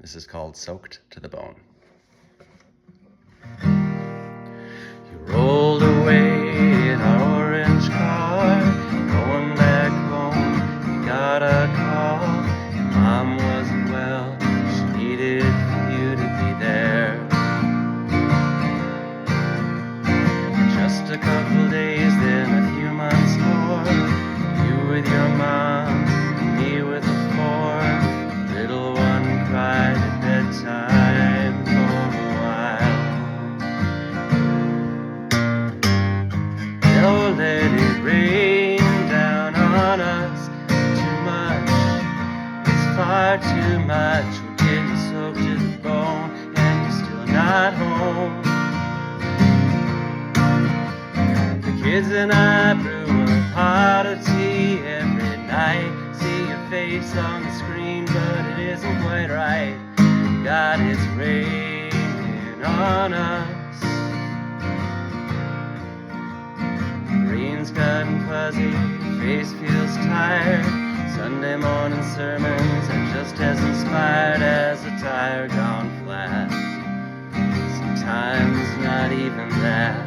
This is called Soaked to the Bone. You rolled away in our orange car, going back home. You got a call. Your mom wasn't well. She needed for you to be there. Just a couple days, then a few months more. You with your mom, me with the four. Little one cried at bedtime for a while. Don't let it rain down on us too much. It's far too much. We're getting soaked to the bone, and you're still not home. The kids and I brew a pot of tea every night. See your face on the screen, but it isn't quite right. God, it's raining on us. Rain's gotten fuzzy, your face feels tired. Sunday morning sermons are just as inspired as a tire gone flat. Sometimes not even that.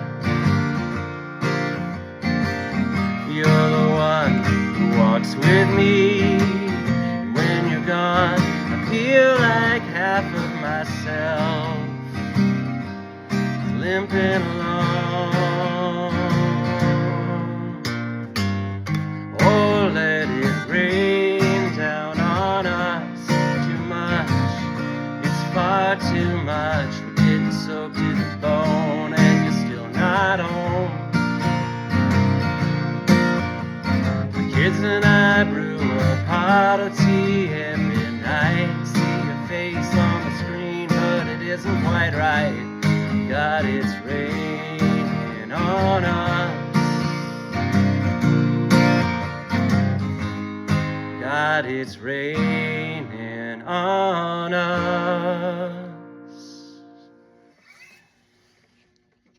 You're the one who walks with me, and when you're gone, I feel like half of myself limping along. Oh, let it rain down on us too much. It's far too much. We're getting soaked to the bone, and you're still not home. Kids and I brew a pot of tea every night. See your face on the screen, but it isn't quite right. God, it's raining on us. God, it's raining on us.